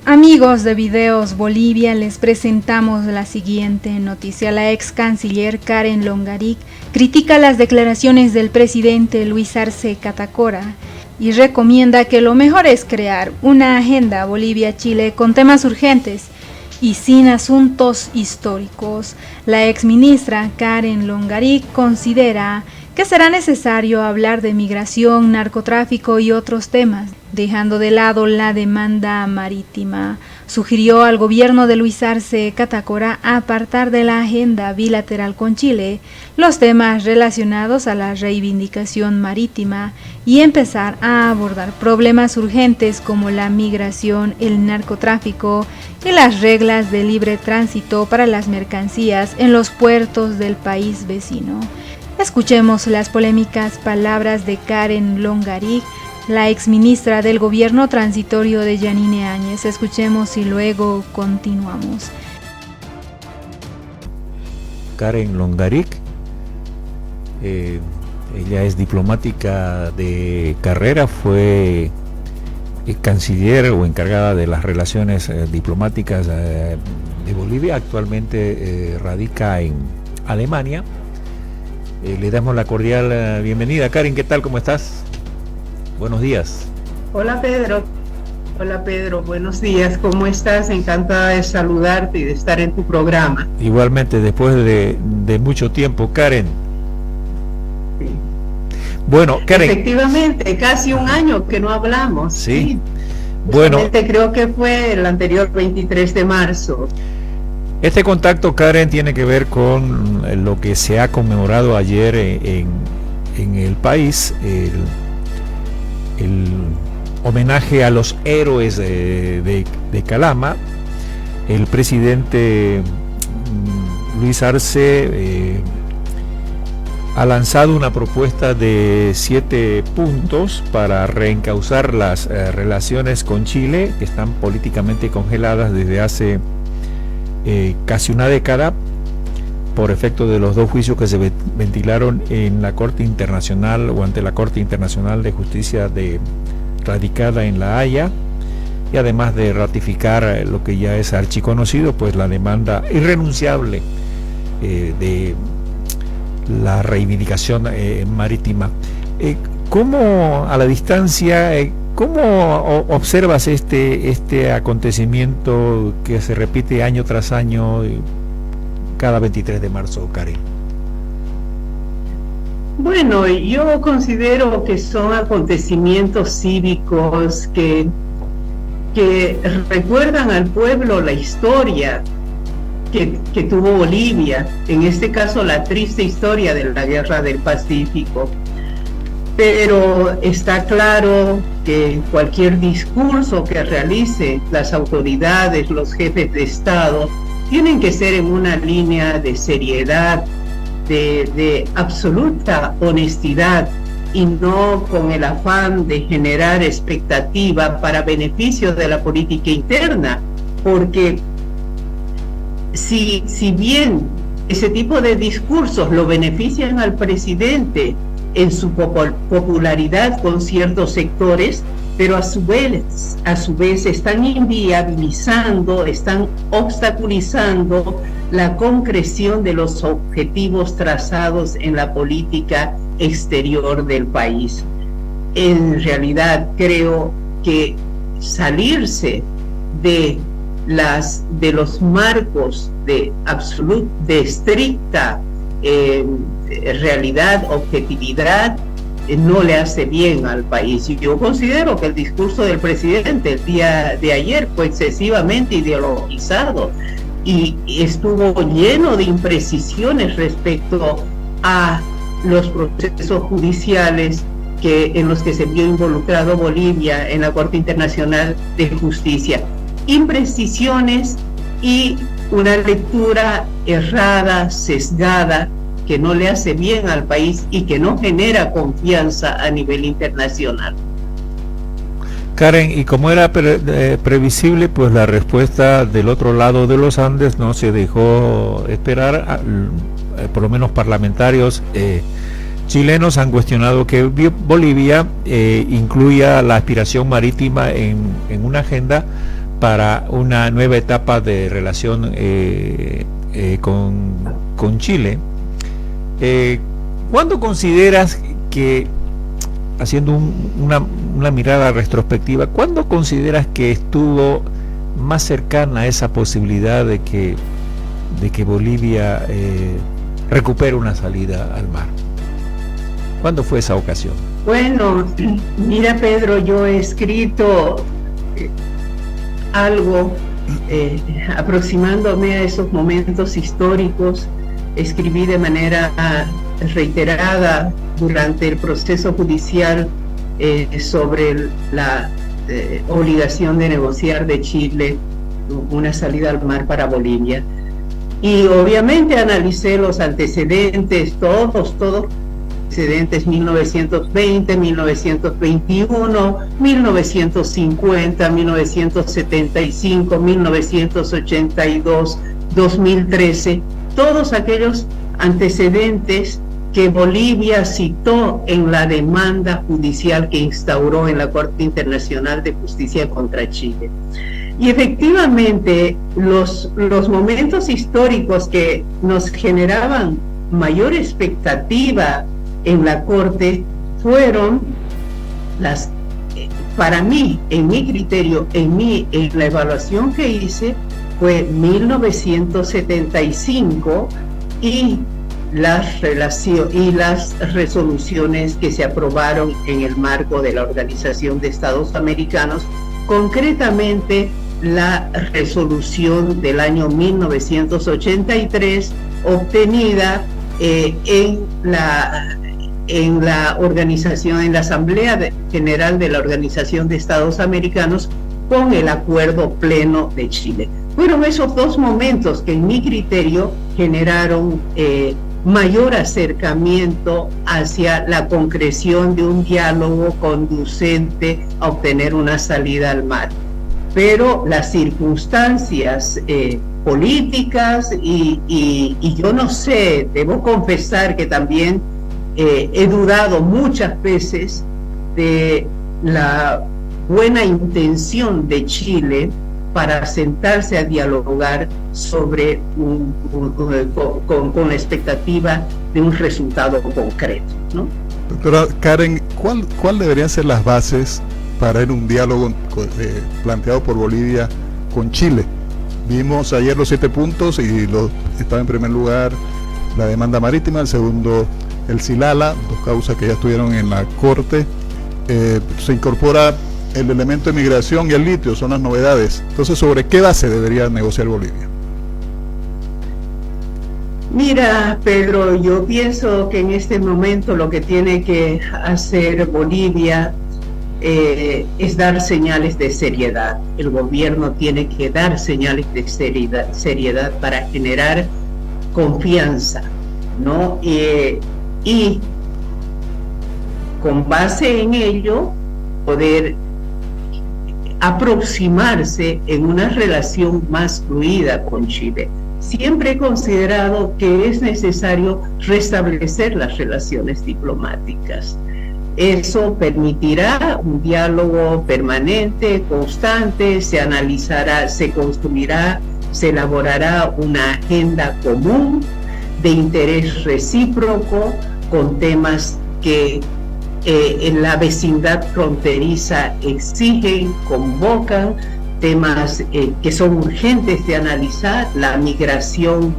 Amigos de Videos Bolivia, les presentamos la siguiente noticia. La ex canciller Karen Longaric critica las declaraciones del presidente Luis Arce Catacora y recomienda que lo mejor es crear una agenda Bolivia-Chile con temas urgentes y sin asuntos históricos. La ex ministra Karen Longaric considera que será necesario hablar de migración, narcotráfico y otros temas, dejando de lado la demanda marítima. Sugirió al gobierno de Luis Arce Catacora apartar de la agenda bilateral con Chile los temas relacionados a la reivindicación marítima y empezar a abordar problemas urgentes como la migración, el narcotráfico y las reglas de libre tránsito para las mercancías en los puertos del país vecino. Escuchemos las polémicas palabras de Karen Longaric, la exministra del gobierno transitorio de Yanine Áñez. Escuchemos y luego continuamos. Karen Longaric, ella es diplomática de carrera, fue canciller o encargada de las relaciones diplomáticas de Bolivia, actualmente radica en Alemania. Le damos la cordial bienvenida. Karen, ¿qué tal? ¿Cómo estás? Buenos días. Hola Pedro, buenos días, ¿cómo estás? Encantada de saludarte y de estar en tu programa. Igualmente, después de mucho tiempo, Karen. Sí. Bueno, Karen. Efectivamente, casi un año que no hablamos. Sí. Bueno. Creo que fue el anterior 23 de marzo. Este contacto, Karen, tiene que ver con lo que se ha conmemorado ayer en el país, el homenaje a los héroes de Calama. El presidente Luis Arce ha lanzado una propuesta de 7 puntos para reencauzar las relaciones con Chile, que están políticamente congeladas desde hace casi una década por efecto de los 2 juicios que se ventilaron en la Corte Internacional o ante la Corte Internacional de Justicia radicada en La Haya, y además de ratificar lo que ya es archiconocido, pues la demanda irrenunciable de la reivindicación marítima. ¿Cómo a la distancia ¿cómo observas este acontecimiento que se repite año tras año cada 23 de marzo, Karen? Bueno, yo considero que son acontecimientos cívicos que recuerdan al pueblo la historia que tuvo Bolivia, en este caso la triste historia de la Guerra del Pacífico. Pero está claro que cualquier discurso que realicen las autoridades, los jefes de Estado, tienen que ser en una línea de seriedad, de absoluta honestidad, y no con el afán de generar expectativa para beneficio de la política interna, porque si bien ese tipo de discursos lo benefician al presidente en su popularidad con ciertos sectores, pero a su vez están inviabilizando, están obstaculizando la concreción de los objetivos trazados en la política exterior del país. En realidad creo que salirse de los marcos de estricta realidad, objetividad, no le hace bien al país. Y yo considero que el discurso del presidente el día de ayer fue excesivamente ideologizado y estuvo lleno de imprecisiones respecto a los procesos judiciales en los que se vio involucrado Bolivia en la Corte Internacional de Justicia. Imprecisiones y una lectura errada, sesgada, que no le hace bien al país y que no genera confianza a nivel internacional. Karen, y como era previsible, pues la respuesta del otro lado de los Andes no se dejó esperar. Por lo menos parlamentarios chilenos han cuestionado que Bolivia incluya la aspiración marítima en una agenda, para una nueva etapa de relación con Chile. ¿Cuándo consideras que, haciendo una mirada retrospectiva, cuándo consideras que estuvo más cercana a esa posibilidad de que Bolivia recupere una salida al mar? ¿Cuándo fue esa ocasión? Bueno, mira, Pedro, yo he escrito algo aproximándome a esos momentos históricos. Escribí de manera reiterada durante el proceso judicial sobre la obligación de negociar de Chile una salida al mar para Bolivia. Y obviamente analicé los antecedentes, todos antecedentes, 1920, 1921, 1950, 1975, 1982, 2013, todos aquellos antecedentes que Bolivia citó en la demanda judicial que instauró en la Corte Internacional de Justicia contra Chile. Y efectivamente, los momentos históricos que nos generaban mayor expectativa en la Corte fueron para mí, en mi criterio, en la evaluación que hice, fue 1975 y las resoluciones que se aprobaron en el marco de la Organización de Estados Americanos, concretamente la resolución del año 1983 obtenida en la organización, en la Asamblea General de la Organización de Estados Americanos, con el Acuerdo Pleno de Chile. Fueron esos dos momentos que en mi criterio generaron mayor acercamiento hacia la concreción de un diálogo conducente a obtener una salida al mar. Pero las circunstancias políticas y yo no sé, debo confesar que también he dudado muchas veces de la buena intención de Chile para sentarse a dialogar sobre con la expectativa de un resultado concreto, ¿no? Doctora Karen, ¿cuál deberían ser las bases para un diálogo planteado por Bolivia con Chile? Vimos ayer los 7 puntos y estaba en primer lugar la demanda marítima, el segundo el Silala, 2 causas que ya estuvieron en la Corte. Se incorpora el elemento de migración y el litio, son las novedades. Entonces, ¿sobre qué base debería negociar Bolivia? Mira, Pedro, yo pienso que en este momento lo que tiene que hacer Bolivia es dar señales de seriedad. El gobierno tiene que dar señales de seriedad para generar confianza, ¿no? Y con base en ello poder aproximarse en una relación más fluida con Chile. Siempre he considerado que es necesario restablecer las relaciones diplomáticas. Eso permitirá un diálogo permanente, constante, se analizará, se construirá, se elaborará una agenda común de interés recíproco con temas que en la vecindad fronteriza exigen, convocan, temas que son urgentes de analizar, la migración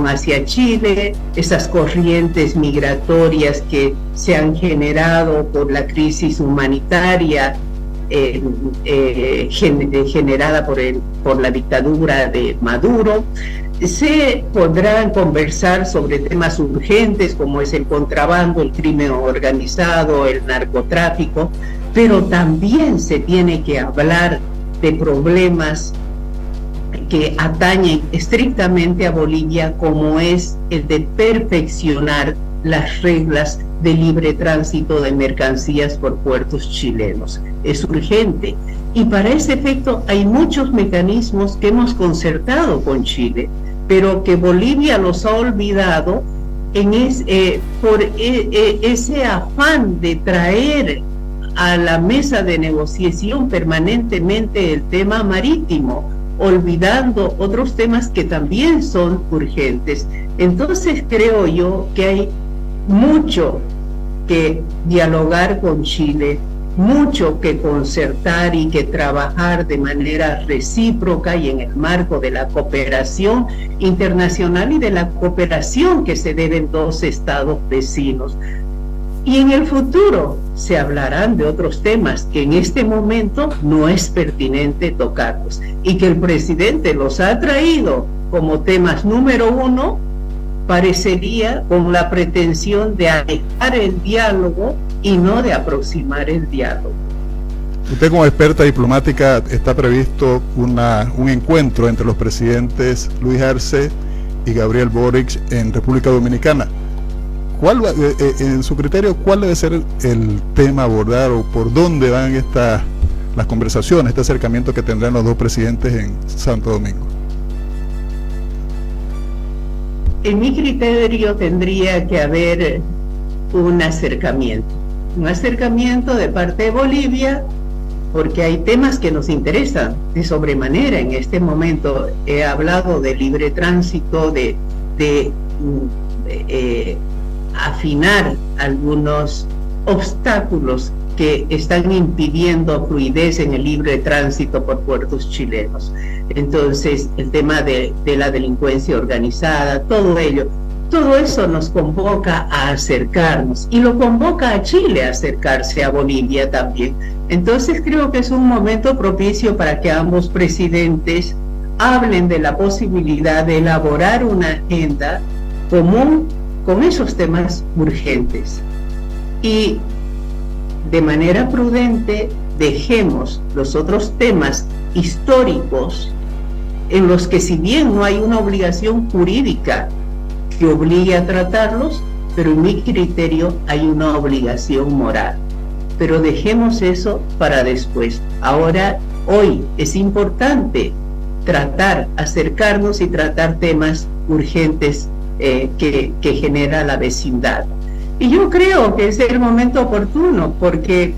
hacia Chile, esas corrientes migratorias que se han generado por la crisis humanitaria generada por la dictadura de Maduro. Se podrán conversar sobre temas urgentes como es el contrabando, el crimen organizado, el narcotráfico, pero también se tiene que hablar de problemas que atañen estrictamente a Bolivia, como es el de perfeccionar las reglas de libre tránsito de mercancías por puertos chilenos. Es urgente y para ese efecto hay muchos mecanismos que hemos concertado con Chile, pero que Bolivia los ha olvidado por ese afán de traer a la mesa de negociación permanentemente el tema marítimo, olvidando otros temas que también son urgentes. Entonces creo yo que hay mucho que dialogar con Chile, mucho que concertar y que trabajar de manera recíproca y en el marco de la cooperación internacional y de la cooperación que se deben dos estados vecinos. Y en el futuro se hablarán de otros temas que en este momento no es pertinente tocarlos y que el presidente los ha traído como temas número uno, parecería con la pretensión de alejar el diálogo y no de aproximar el diálogo. Usted como experta diplomática, está previsto un encuentro entre los presidentes Luis Arce y Gabriel Boric en República Dominicana. En su criterio, ¿cuál debe ser el tema a abordar o por dónde van las conversaciones, este acercamiento que tendrán los dos presidentes en Santo Domingo? En mi criterio tendría que haber un acercamiento de parte de Bolivia, porque hay temas que nos interesan de sobremanera en este momento. He hablado de libre tránsito, de afinar algunos obstáculos que están impidiendo fluidez en el libre tránsito por puertos chilenos. Entonces, el tema de la delincuencia organizada, todo eso nos convoca a acercarnos y lo convoca a Chile a acercarse a Bolivia también. Entonces, creo que es un momento propicio para que ambos presidentes hablen de la posibilidad de elaborar una agenda común con esos temas urgentes y de manera prudente dejemos los otros temas históricos en los que, si bien no hay una obligación jurídica que obligue a tratarlos, pero en mi criterio hay una obligación moral. Pero dejemos eso para después. Ahora, hoy es importante acercarnos y tratar temas urgentes que genera la vecindad. Y yo creo que es el momento oportuno, porque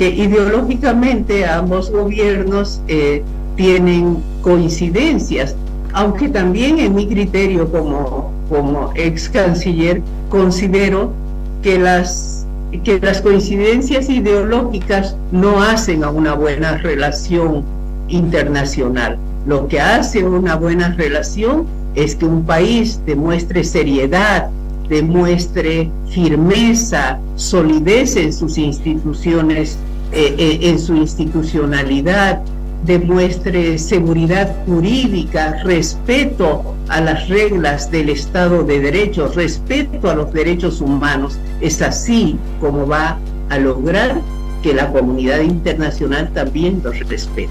ideológicamente ambos gobiernos tienen coincidencias, aunque también en mi criterio como ex canciller considero que las coincidencias ideológicas no hacen a una buena relación internacional. Lo que hace una buena relación es que un país demuestre seriedad, demuestre firmeza, solidez en sus instituciones, en su institucionalidad, demuestre seguridad jurídica, respeto a las reglas del Estado de Derecho, respeto a los derechos humanos. Es así como va a lograr que la comunidad internacional también los respete.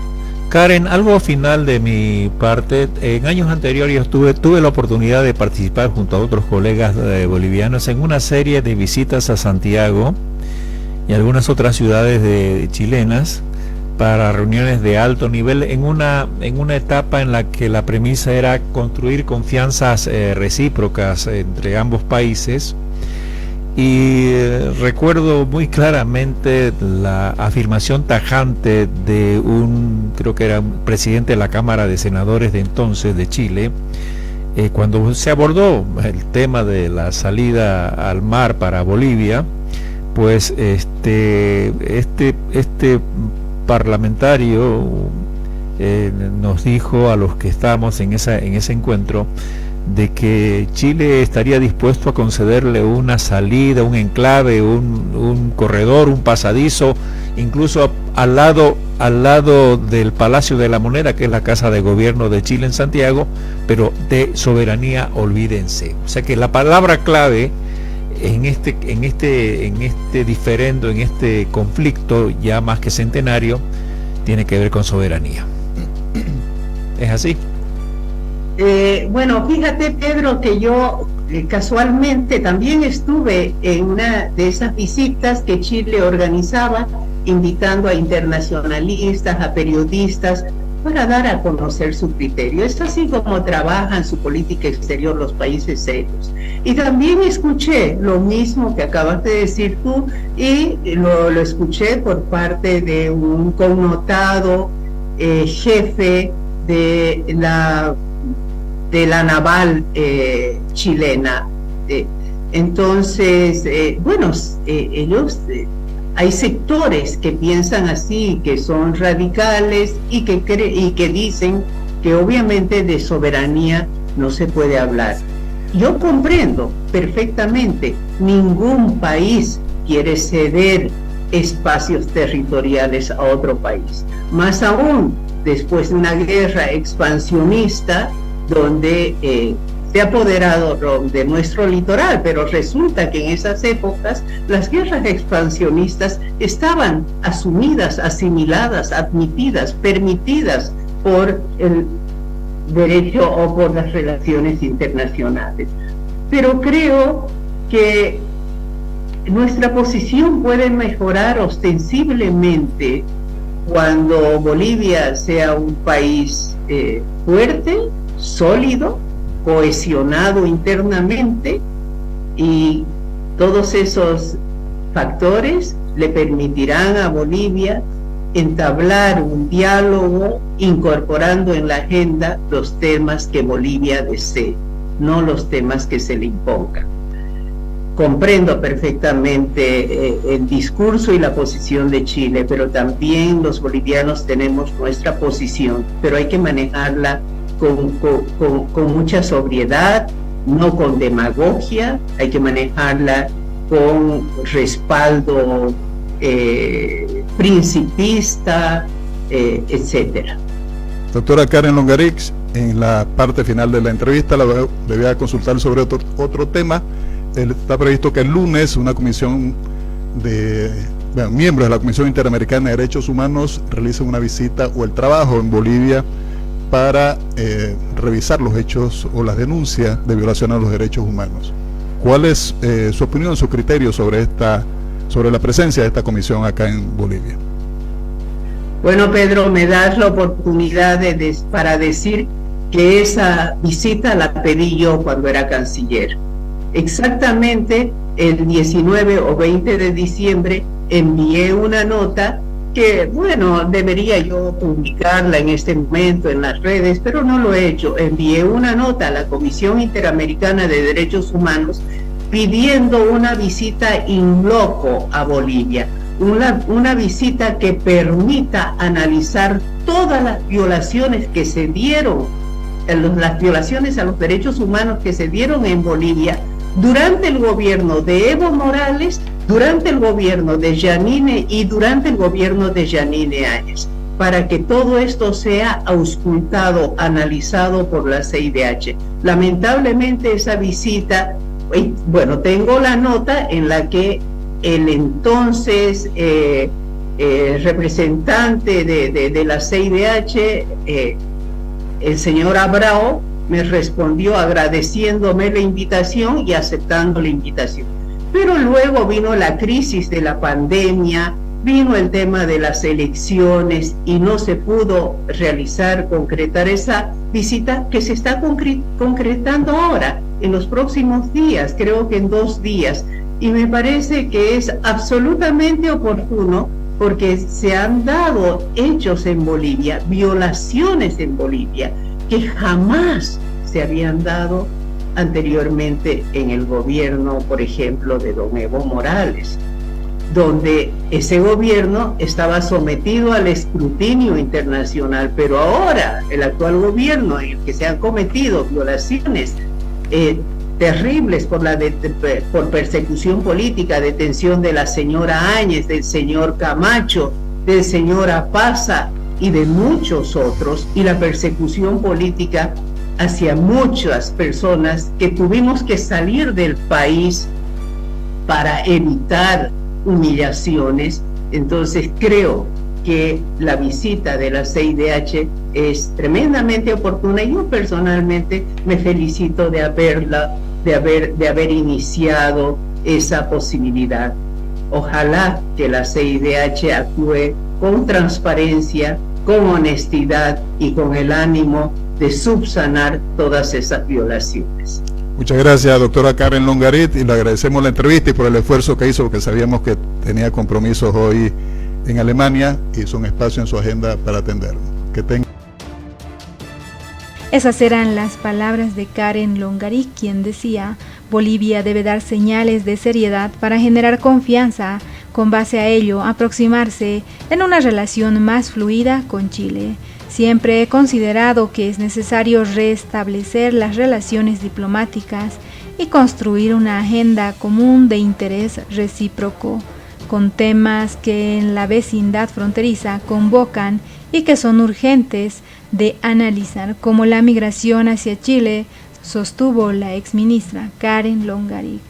Karen, algo final de mi parte. En años anteriores tuve la oportunidad de participar junto a otros colegas bolivianos en una serie de visitas a Santiago y algunas otras ciudades chilenas para reuniones de alto nivel en una etapa en la que la premisa era construir confianzas recíprocas entre ambos países. Y recuerdo muy claramente la afirmación tajante de creo que era un presidente de la Cámara de Senadores de entonces de Chile, cuando se abordó el tema de la salida al mar para Bolivia, pues este parlamentario nos dijo a los que estábamos en ese encuentro de que Chile estaría dispuesto a concederle una salida, un enclave, un corredor, un pasadizo, incluso al lado del Palacio de la Moneda, que es la Casa de Gobierno de Chile en Santiago, pero de soberanía olvídense. O sea que la palabra clave en este diferendo, en este conflicto ya más que centenario, tiene que ver con soberanía. ¿Es así? Bueno, fíjate, Pedro, que yo casualmente también estuve en una de esas visitas que Chile organizaba, invitando a internacionalistas, a periodistas, para dar a conocer su criterio. Es así como trabajan su política exterior los países serios. Y también escuché lo mismo que acabas de decir tú, y lo escuché por parte de un connotado jefe de la naval chilena. Entonces, ellos, hay sectores que piensan así, que son radicales y que dicen que obviamente de soberanía no se puede hablar. Yo comprendo perfectamente, ningún país quiere ceder espacios territoriales a otro país, más aún después de una guerra expansionista donde se ha apoderado de nuestro litoral, pero resulta que en esas épocas las guerras expansionistas estaban asumidas, asimiladas, admitidas, permitidas por el derecho o por las relaciones internacionales. Pero creo que nuestra posición puede mejorar ostensiblemente cuando Bolivia sea un país fuerte, sólido, cohesionado internamente, y todos esos factores le permitirán a Bolivia entablar un diálogo incorporando en la agenda los temas que Bolivia desee, no los temas que se le impongan. Comprendo perfectamente el discurso y la posición de Chile, pero también los bolivianos tenemos nuestra posición, pero hay que manejarla con mucha sobriedad, no con demagogia, hay que manejarla con respaldo principista, etcétera. Doctora Karen Longarich, en la parte final de la entrevista le voy a consultar sobre otro tema. Está previsto que el lunes una comisión miembros de la Comisión Interamericana de Derechos Humanos realicen una visita o el trabajo en Bolivia para revisar los hechos o las denuncias de violación a los derechos humanos. ¿Cuál es su opinión, su criterio sobre la presencia de esta comisión acá en Bolivia? Bueno, Pedro, me das la oportunidad para decir que esa visita la pedí yo cuando era canciller. Exactamente el 19 o 20 de diciembre envié una nota que, bueno, debería yo publicarla en este momento en las redes, pero no lo he hecho. Envié una nota a la Comisión Interamericana de Derechos Humanos pidiendo una visita in loco a Bolivia, una visita que permita analizar todas las violaciones que se dieron, las violaciones a los derechos humanos que se dieron en Bolivia durante el gobierno de Evo Morales, durante el gobierno de Yanine y durante el gobierno de Yanine Áñez, para que todo esto sea auscultado, analizado por la CIDH. Lamentablemente esa visita, bueno, tengo la nota en la que el entonces representante de la CIDH, el señor Abrao, me respondió agradeciéndome la invitación y aceptando la invitación. Pero luego vino la crisis de la pandemia, vino el tema de las elecciones y no se pudo concretar esa visita que se está concretando ahora, en los próximos días, creo que en 2 días. Y me parece que es absolutamente oportuno porque se han dado hechos en Bolivia, violaciones en Bolivia, que jamás se habían dado anteriormente en el gobierno, por ejemplo, de don Evo Morales, donde ese gobierno estaba sometido al escrutinio internacional, pero ahora el actual gobierno en el que se han cometido violaciones terribles por persecución política, detención de la señora Áñez, del señor Camacho, del señor Apaza y de muchos otros, y la persecución política hacia muchas personas que tuvimos que salir del país para evitar humillaciones. Entonces creo que la visita de la CIDH es tremendamente oportuna y yo personalmente me felicito de haber iniciado esa posibilidad. Ojalá que la CIDH actúe con transparencia, con honestidad y con el ánimo de subsanar todas esas violaciones. Muchas gracias, doctora Karen Longarit, y le agradecemos la entrevista y por el esfuerzo que hizo, porque sabíamos que tenía compromisos hoy en Alemania, hizo un espacio en su agenda para atendernos. Que tenga. Esas eran las palabras de Karen Longarit, quien decía: Bolivia debe dar señales de seriedad para generar confianza, con base a ello aproximarse en una relación más fluida con Chile. Siempre he considerado que es necesario restablecer las relaciones diplomáticas y construir una agenda común de interés recíproco, con temas que en la vecindad fronteriza convocan y que son urgentes de analizar, como la migración hacia Chile, sostuvo la exministra Karen Longarit.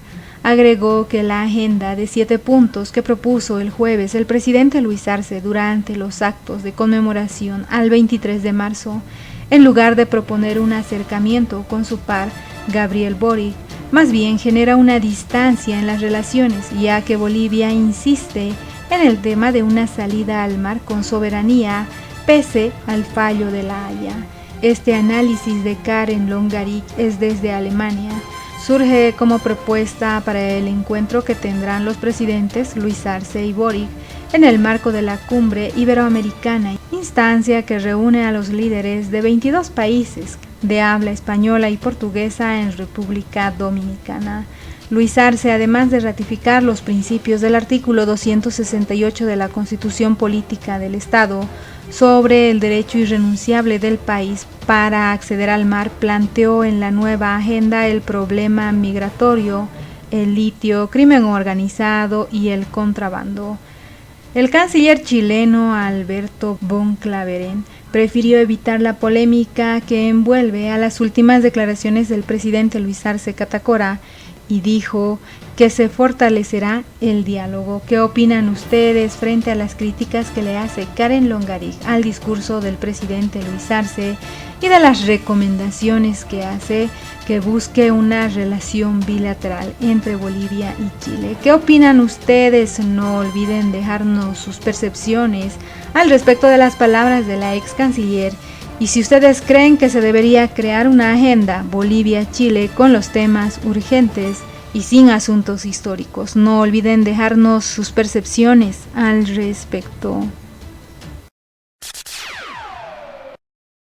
Agregó que la agenda de 7 puntos que propuso el jueves el presidente Luis Arce durante los actos de conmemoración al 23 de marzo, en lugar de proponer un acercamiento con su par, Gabriel Boric, más bien genera una distancia en las relaciones, ya que Bolivia insiste en el tema de una salida al mar con soberanía, pese al fallo de La Haya. Este análisis de Karen Longarit es desde Alemania. Surge como propuesta para el encuentro que tendrán los presidentes Luis Arce y Boric en el marco de la Cumbre Iberoamericana, instancia que reúne a los líderes de 22 países de habla española y portuguesa en República Dominicana. Luis Arce, además de ratificar los principios del artículo 268 de la Constitución Política del Estado sobre el derecho irrenunciable del país para acceder al mar, planteó en la nueva agenda el problema migratorio, el litio, crimen organizado y el contrabando. El canciller chileno Alberto von Claveren prefirió evitar la polémica que envuelve a las últimas declaraciones del presidente Luis Arce Catacora y dijo que se fortalecerá el diálogo. ¿Qué opinan ustedes frente a las críticas que le hace Karen Longarit al discurso del presidente Luis Arce y de las recomendaciones que hace que busque una relación bilateral entre Bolivia y Chile? ¿Qué opinan ustedes? No olviden dejarnos sus percepciones al respecto de las palabras de la ex canciller. Y si ustedes creen que se debería crear una agenda Bolivia-Chile con los temas urgentes y sin asuntos históricos, no olviden dejarnos sus percepciones al respecto.